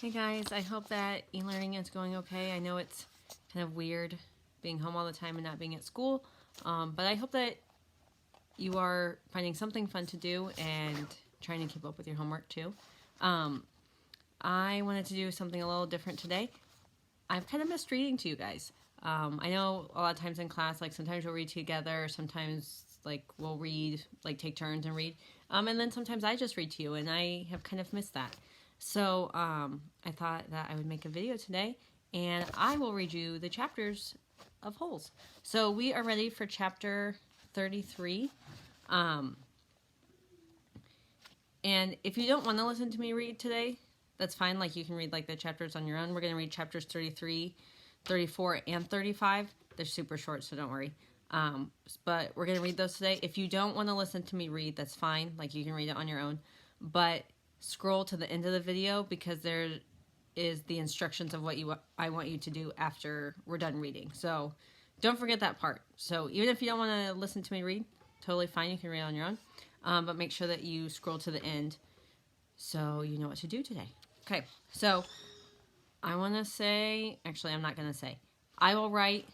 Hey guys, I hope that e-learning is going okay. I know it's kind of weird being home all the time and not being at school, but I hope that you are finding something fun to do and trying to keep up with your homework too. I wanted to do something a little different today. I've kind of missed reading to you guys. I know a lot of times in class, like sometimes we'll read together, sometimes like we'll read, like take turns and read, and then sometimes I just read to you, and I have kind of missed that. So I thought that I would make a video today, and I will read you the chapters of Holes. So we are ready for chapter 33. And if you don't want to listen to me read today, that's fine. Like you can read like the chapters on your own. We're going to read chapters 33, 34, and 35. They're super short, so don't worry. But we're going to read those today. If you don't want to listen to me read, that's fine. Like you can read it on your own. But scroll to the end of the video because there is the instructions of what I want you to do after we're done reading. So don't forget that part. So even if you don't want to listen to me read, totally fine. You can read on your own. But make sure that you scroll to the end so you know what to do today. Okay, so I want to say, actually I'm not going to say, I will write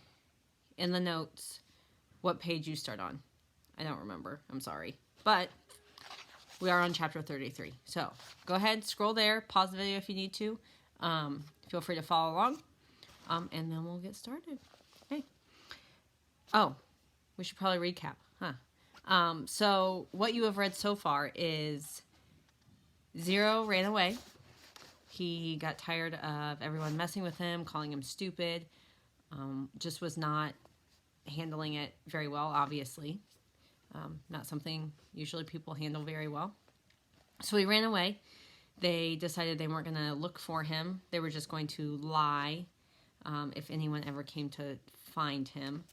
in the notes what page you start on. I don't remember, I'm sorry. But we are on chapter 33. So go ahead, scroll there, pause the video if you need to. Feel free to follow along. And then we'll get started. Okay. Oh, we should probably recap, huh? So what you have read so far is Zero ran away. He got tired of everyone messing with him, calling him stupid. Just was not handling it very well, obviously. Not something usually people handle very well. So he ran away. They decided they weren't going to look for him. They were just going to lie if anyone ever came to find him.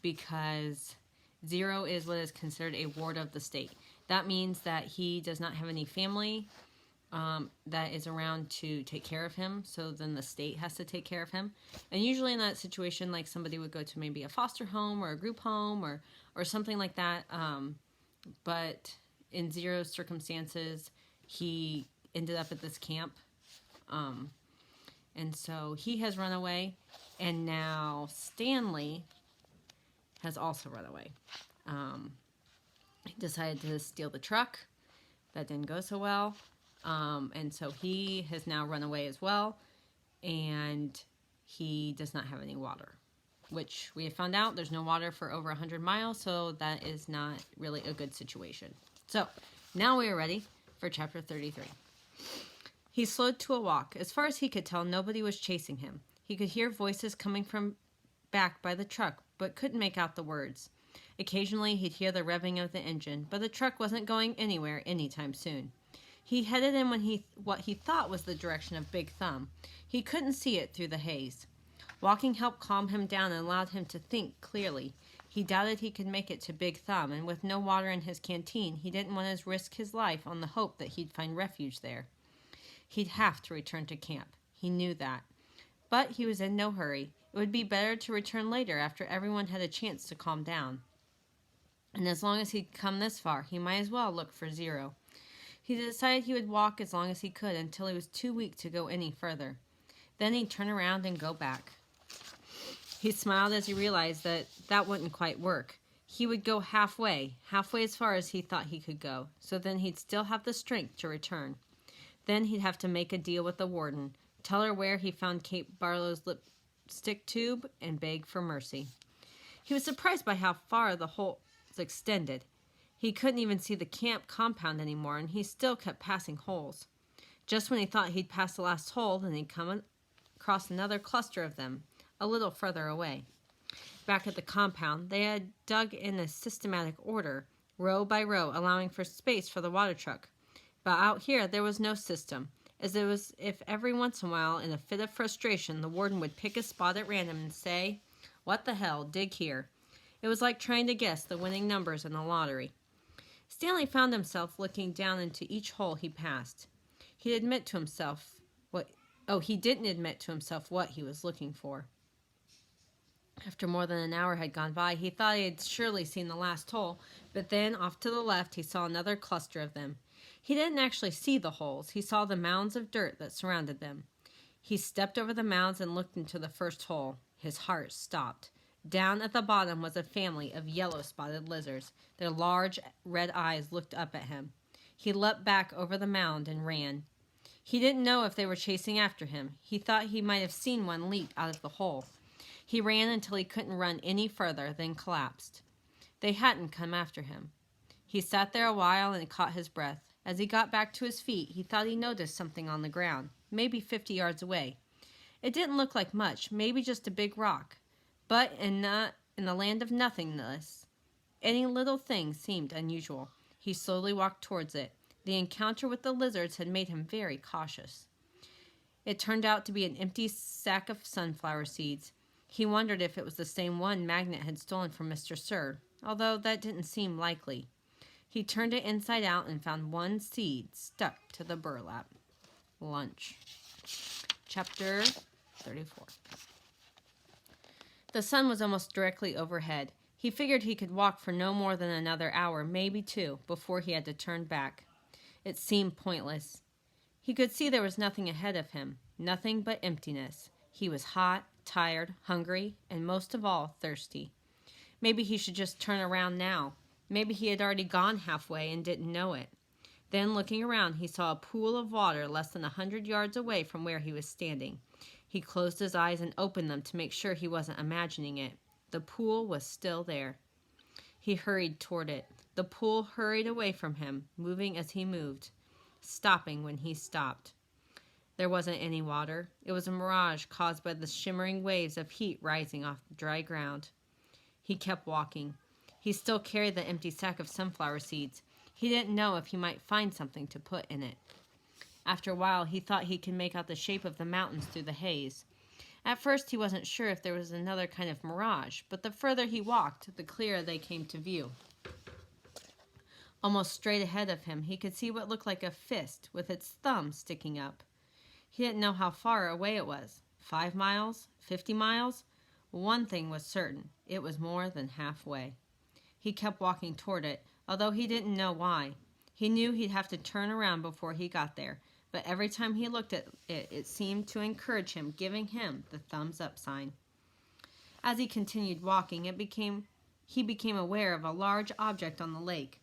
Because Zero is what is considered a ward of the state. That means that he does not have any family that is around to take care of him, so then the state has to take care of him. And usually in that situation, like somebody would go to maybe a foster home or a group home or something like that. But in Zero's circumstances, he ended up at this camp. And so he has run away, and now Stanley has also run away. He decided to steal the truck. That didn't go so well. And so he has now run away as well. And he does not have any water, which we have found out there's no water for over 100 miles. So that is not really a good situation. So now we are ready for chapter 33. He slowed to a walk. As far as he could tell, nobody was chasing him. He could hear voices coming from back by the truck, but couldn't make out the words. Occasionally, he'd hear the revving of the engine, but the truck wasn't going anywhere anytime soon. He headed in what he thought was the direction of Big Thumb. He couldn't see it through the haze. Walking helped calm him down and allowed him to think clearly. He doubted he could make it to Big Thumb, and with no water in his canteen, he didn't want to risk his life on the hope that he'd find refuge there. He'd have to return to camp. He knew that. But he was in no hurry. It would be better to return later after everyone had a chance to calm down. And as long as he'd come this far, he might as well look for Zero. He decided he would walk as long as he could until he was too weak to go any further. Then he'd turn around and go back. He smiled as he realized that that wouldn't quite work. He would go halfway as far as he thought he could go, so then he'd still have the strength to return. Then he'd have to make a deal with the warden, tell her where he found Kate Barlow's lipstick tube, and beg for mercy. He was surprised by how far the hole extended. He couldn't even see the camp compound anymore, and he still kept passing holes. Just when he thought he'd passed the last hole, then he'd come across another cluster of them, a little further away. Back at the compound, they had dug in a systematic order, row by row, allowing for space for the water truck. But out here, there was no system, as it was if every once in a while, in a fit of frustration, the warden would pick a spot at random and say, "What the hell, dig here." It was like trying to guess the winning numbers in the lottery. Stanley found himself looking down into each hole he passed. He didn't admit to himself what he was looking for. After more than an hour had gone by, he thought he had surely seen the last hole, but then off to the left he saw another cluster of them. He didn't actually see the holes. He saw the mounds of dirt that surrounded them. He stepped over the mounds and looked into the first hole. His heart stopped. Down at the bottom was a family of yellow-spotted lizards. Their large red eyes looked up at him. He leapt back over the mound and ran. He didn't know if they were chasing after him. He thought he might have seen one leap out of the hole. He ran until he couldn't run any further, then collapsed. They hadn't come after him. He sat there a while and caught his breath. As he got back to his feet, he thought he noticed something on the ground, maybe 50 yards away. It didn't look like much, maybe just a big rock. But in the land of nothingness, any little thing seemed unusual. He slowly walked towards it. The encounter with the lizards had made him very cautious. It turned out to be an empty sack of sunflower seeds. He wondered if it was the same one Magnet had stolen from Mr. Sir, although that didn't seem likely. He turned it inside out and found one seed stuck to the burlap. Lunch. Chapter 34. The sun was almost directly overhead. He figured he could walk for no more than another hour, maybe 2, before he had to turn back. It seemed pointless. He could see there was nothing ahead of him, nothing but emptiness. He was hot, tired, hungry, and most of all, thirsty. Maybe he should just turn around now. Maybe he had already gone halfway and didn't know it. Then, looking around, he saw a pool of water less than 100 yards away from where he was standing. He closed his eyes and opened them to make sure he wasn't imagining it. The pool was still there. He hurried toward it. The pool hurried away from him, moving as he moved, stopping when he stopped. There wasn't any water. It was a mirage caused by the shimmering waves of heat rising off the dry ground. He kept walking. He still carried the empty sack of sunflower seeds. He didn't know if he might find something to put in it. After a while, he thought he could make out the shape of the mountains through the haze. At first, he wasn't sure if there was another kind of mirage, but the further he walked, the clearer they came to view. Almost straight ahead of him, he could see what looked like a fist with its thumb sticking up. He didn't know how far away it was. 5 miles? 50 miles? One thing was certain. It was more than halfway. He kept walking toward it, although he didn't know why. He knew he'd have to turn around before he got there, but every time he looked at it, it seemed to encourage him, giving him the thumbs up sign. As he continued walking, he became aware of a large object on the lake.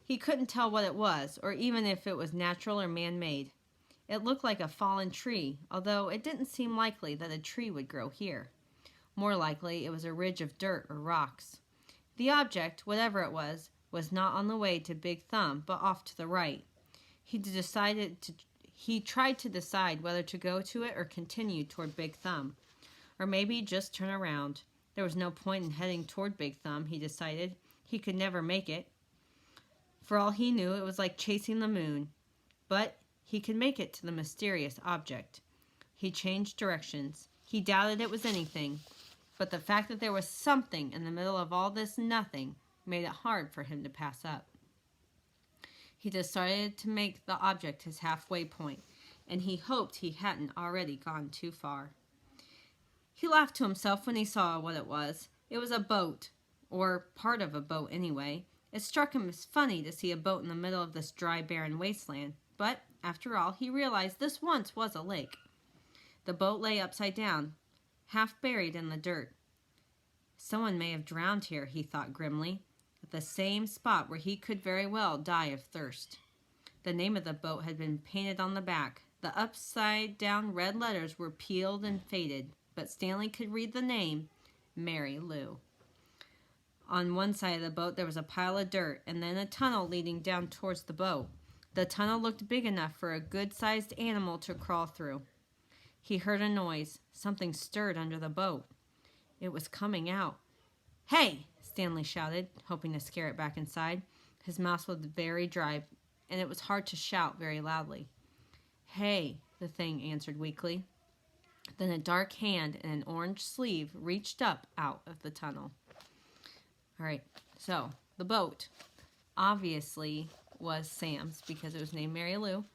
He couldn't tell what it was, or even if it was natural or man-made. It looked like a fallen tree, although it didn't seem likely that a tree would grow here. More likely, it was a ridge of dirt or rocks. The object, whatever it was not on the way to Big Thumb, but off to the right. He tried to decide whether to go to it or continue toward Big Thumb, or maybe just turn around. There was no point in heading toward Big Thumb, he decided. He could never make it. For all he knew, it was like chasing the moon. But he could make it to the mysterious object. He changed directions. He doubted it was anything, but the fact that there was something in the middle of all this nothing made it hard for him to pass up. He decided to make the object his halfway point, and he hoped he hadn't already gone too far. He laughed to himself when he saw what it was. It was a boat, or part of a boat anyway. It struck him as funny to see a boat in the middle of this dry, barren wasteland, but after all, he realized this once was a lake. The boat lay upside down, half buried in the dirt. Someone may have drowned here, he thought grimly, at the same spot where he could very well die of thirst. The name of the boat had been painted on the back. The upside-down red letters were peeled and faded, but Stanley could read the name, Mary Lou. On one side of the boat there was a pile of dirt, and then a tunnel leading down towards the boat. The tunnel looked big enough for a good-sized animal to crawl through. He heard a noise. Something stirred under the boat. It was coming out. "Hey!" Stanley shouted, hoping to scare it back inside. His mouth was very dry, and it was hard to shout very loudly. "Hey," the thing answered weakly. Then a dark hand and an orange sleeve reached up out of the tunnel. All right, so the boat obviously was Sam's because it was named Mary Lou.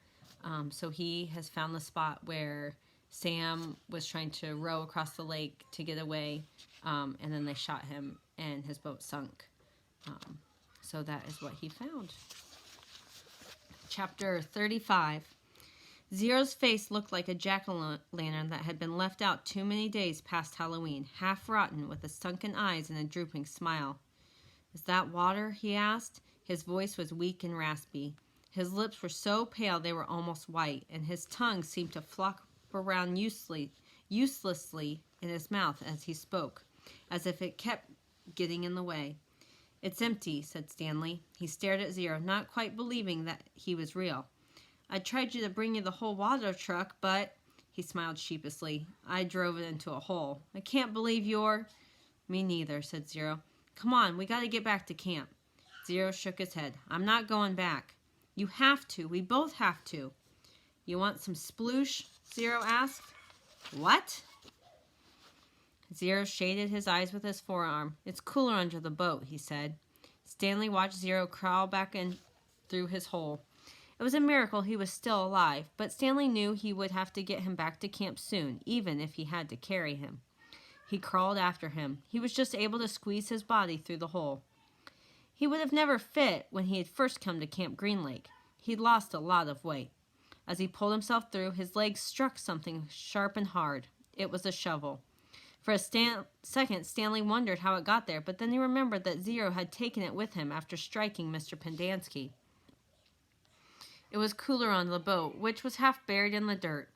So he has found the spot where Sam was trying to row across the lake to get away, and then they shot him and his boat sunk. So that is what he found. Chapter 35. Zero's face looked like a jack-o'-lantern that had been left out too many days past Halloween, half rotten, with sunken eyes and a drooping smile. "Is that water?" he asked. His voice was weak and raspy. His lips were so pale they were almost white, and his tongue seemed to flop around uselessly in his mouth as he spoke, as if it kept getting in the way. "It's empty," said Stanley. He stared at Zero, not quite believing that he was real. "I tried to bring you the whole water truck, but," he smiled sheepishly, "I drove it into a hole. I can't believe you're—" "Me neither," said Zero. "Come on, we gotta get back to camp." Zero shook his head. "I'm not going back." "You have to. We both have to." "You want some sploosh?" Zero asked. "What?" Zero shaded his eyes with his forearm. "It's cooler under the boat," he said. Stanley watched Zero crawl back in through his hole. It was a miracle he was still alive, but Stanley knew he would have to get him back to camp soon, even if he had to carry him. He crawled after him. He was just able to squeeze his body through the hole. He would have never fit when he had first come to Camp Green Lake. He'd lost a lot of weight. As he pulled himself through, his legs struck something sharp and hard. It was a shovel. For a second, Stanley wondered how it got there, but then he remembered that Zero had taken it with him after striking Mr. Pendanski. It was cooler on the boat, which was half buried in the dirt.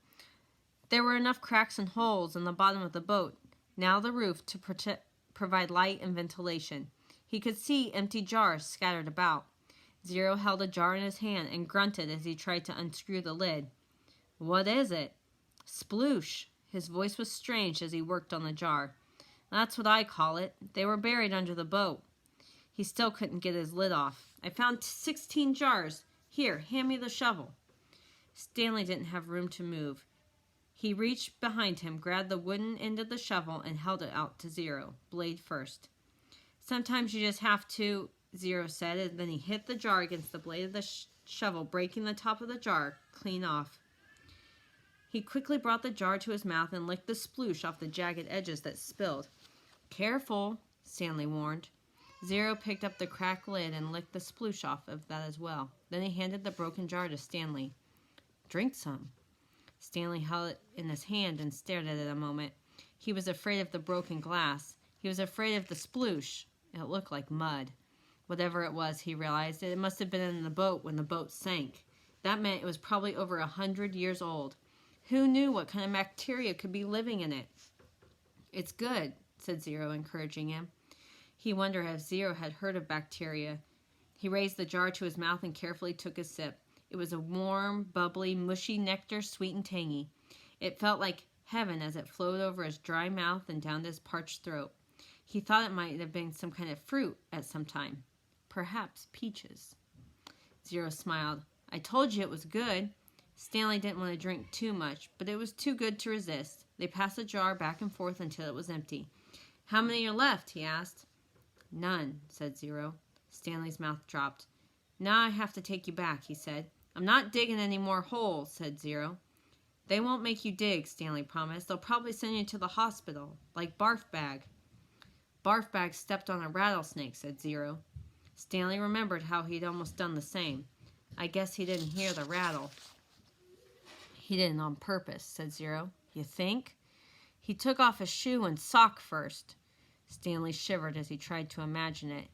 There were enough cracks and holes in the bottom of the boat, now the roof, to provide light and ventilation. He could see empty jars scattered about. Zero held a jar in his hand and grunted as he tried to unscrew the lid. "What is it?" "Sploosh." His voice was strange as he worked on the jar. "That's what I call it. They were buried under the boat." He still couldn't get his lid off. "I found 16 jars. Here, hand me the shovel." Stanley didn't have room to move. He reached behind him, grabbed the wooden end of the shovel, and held it out to Zero, blade first. "Sometimes you just have to," Zero said, and then he hit the jar against the blade of the shovel, breaking the top of the jar clean off. He quickly brought the jar to his mouth and licked the sploosh off the jagged edges that spilled. "Careful," Stanley warned. Zero picked up the cracked lid and licked the sploosh off of that as well. Then he handed the broken jar to Stanley. "Drink some." Stanley held it in his hand and stared at it a moment. He was afraid of the broken glass. He was afraid of the sploosh. It looked like mud. Whatever it was, he realized, it must have been in the boat when the boat sank. That meant it was probably over 100 years old. Who knew what kind of bacteria could be living in it? "It's good," said Zero, encouraging him. He wondered if Zero had heard of bacteria. He raised the jar to his mouth and carefully took a sip. It was a warm, bubbly, mushy nectar, sweet and tangy. It felt like heaven as it flowed over his dry mouth and down his parched throat. He thought it might have been some kind of fruit at some time. Perhaps peaches. Zero smiled. "I told you it was good." Stanley didn't want to drink too much, but it was too good to resist. They passed the jar back and forth until it was empty. "How many are left?" he asked. "None," said Zero. Stanley's mouth dropped. "Now I have to take you back," he said. "I'm not digging any more holes," said Zero. "They won't make you dig," Stanley promised. "They'll probably send you to the hospital, like Barf Bag." "Barf Bag stepped on a rattlesnake," said Zero. Stanley remembered how he'd almost done the same. "I guess he didn't hear the rattle." "He didn't on purpose," said Zero. "You think?" "He took off a shoe and sock first." Stanley shivered as he tried to imagine it.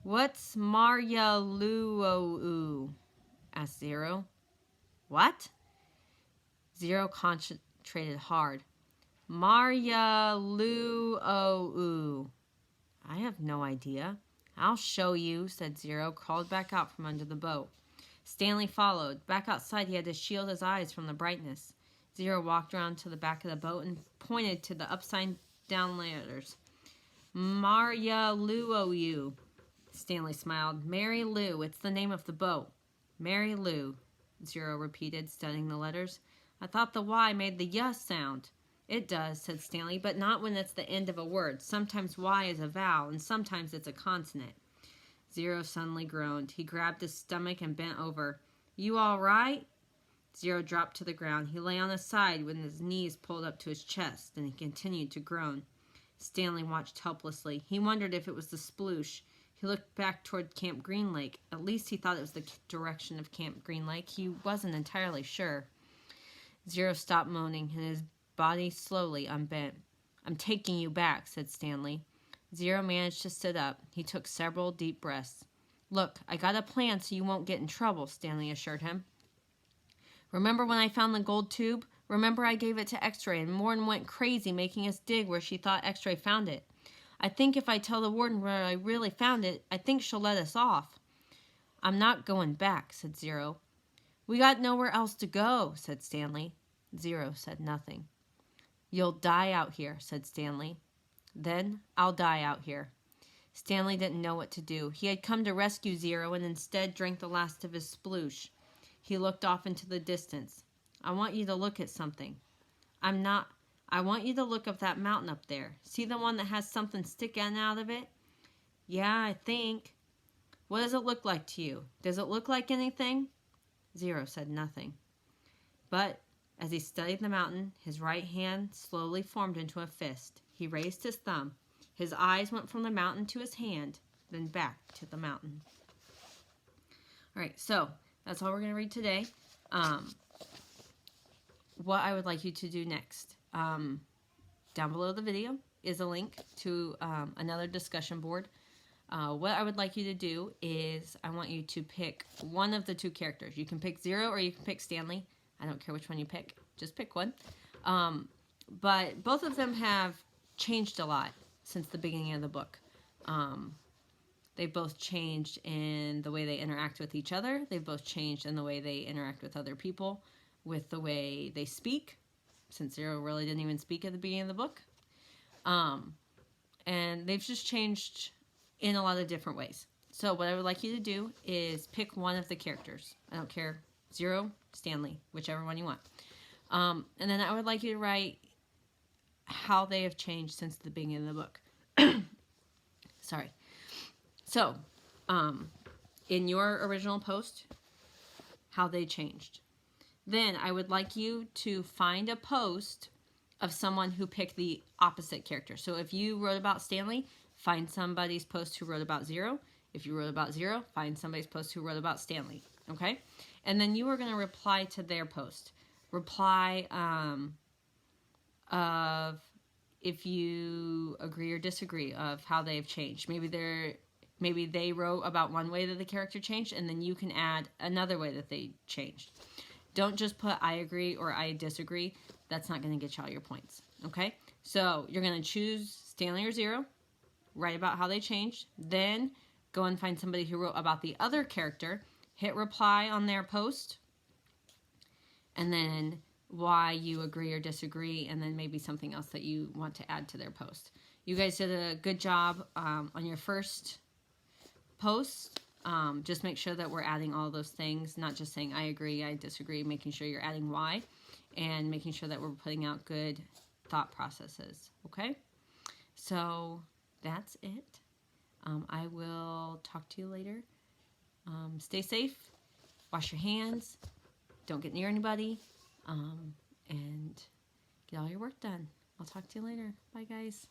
"What's Marya-Luo-oo?" asked Zero. "What?" Zero concentrated hard. "Marya-Luo-oo. I have no idea." "I'll show you," said Zero, crawled back out from under the boat. Stanley followed. Back outside, he had to shield his eyes from the brightness. Zero walked around to the back of the boat and pointed to the upside-down letters. "Marya-Luo-oo." Stanley smiled. "Mary Lou. It's the name of the boat." "Mary Lou," Zero repeated, studying the letters. "I thought the Y made the Y sound." "It does," said Stanley, "but not when it's the end of a word. Sometimes Y is a vowel, and sometimes it's a consonant." Zero suddenly groaned. He grabbed his stomach and bent over. "You all right?" Zero dropped to the ground. He lay on his side with his knees pulled up to his chest, and he continued to groan. Stanley watched helplessly. He wondered if it was the sploosh. He He looked back toward Camp Green Lake. At least he thought it was the direction of Camp Green Lake. He wasn't entirely sure. Zero stopped moaning, and his body slowly unbent. "I'm taking you back," said Stanley. Zero managed to sit up. He took several deep breaths. "Look, I got a plan so you won't get in trouble," Stanley assured him. "Remember when I found the gold tube? Remember I gave it to X-Ray and Morton went crazy making us dig where she thought X-Ray found it. I think if I tell the warden where I really found it, I think she'll let us off." "I'm not going back," said Zero. "We got nowhere else to go," said Stanley. Zero said nothing. "You'll die out here," said Stanley. "Then I'll die out here." Stanley didn't know what to do. He had come to rescue Zero and instead drank the last of his sploosh. He looked off into the distance. "I want you to look at something." I want you to look up that mountain up there. See the one that has something sticking out of it?" "Yeah, I think." "What does it look like to you? Does it look like anything?" Zero said nothing. But as he studied the mountain, his right hand slowly formed into a fist. He raised his thumb. His eyes went from the mountain to his hand, then back to the mountain. All right, so that's all we're going to read today. What I would like you to do next. Down below the video is a link to another discussion board. What I would like you to do is I want you to pick one of the two characters. You can pick Zero or you can pick Stanley. I don't care which one you pick. Just pick one. But both of them have changed a lot since the beginning of the book. They've both changed in the way they interact with each other. They've both changed in the way they interact with other people, with the way they speak, since Zero really didn't even speak at the beginning of the book. And they've just changed in a lot of different ways. So what I would like you to do is pick one of the characters. I don't care, Zero, Stanley, whichever one you want. And then I would like you to write how they have changed since the beginning of the book. Sorry. So, in your original post, how they changed. Then I would like you to find a post of someone who picked the opposite character. So if you wrote about Stanley, find somebody's post who wrote about Zero. If you wrote about Zero, find somebody's post who wrote about Stanley. Okay? And then you are going to reply to their post. Reply of if you agree or disagree of how they've changed. Maybe they wrote about one way that the character changed, and then you can add another way that they changed. Don't just put I agree or I disagree. That's not going to get you all your points. Okay? So you're going to choose Stanley or Zero, write about how they changed, then go and find somebody who wrote about the other character, hit reply on their post, and then why you agree or disagree, and then maybe something else that you want to add to their post. You guys did a good job on your first post. Just make sure that we're adding all those things, not just saying I agree, I disagree, making sure you're adding why, and making sure that we're putting out good thought processes. Okay? So that's it. I will talk to you later. Stay safe. Wash your hands. Don't get near anybody. And get all your work done. I'll talk to you later. Bye, guys.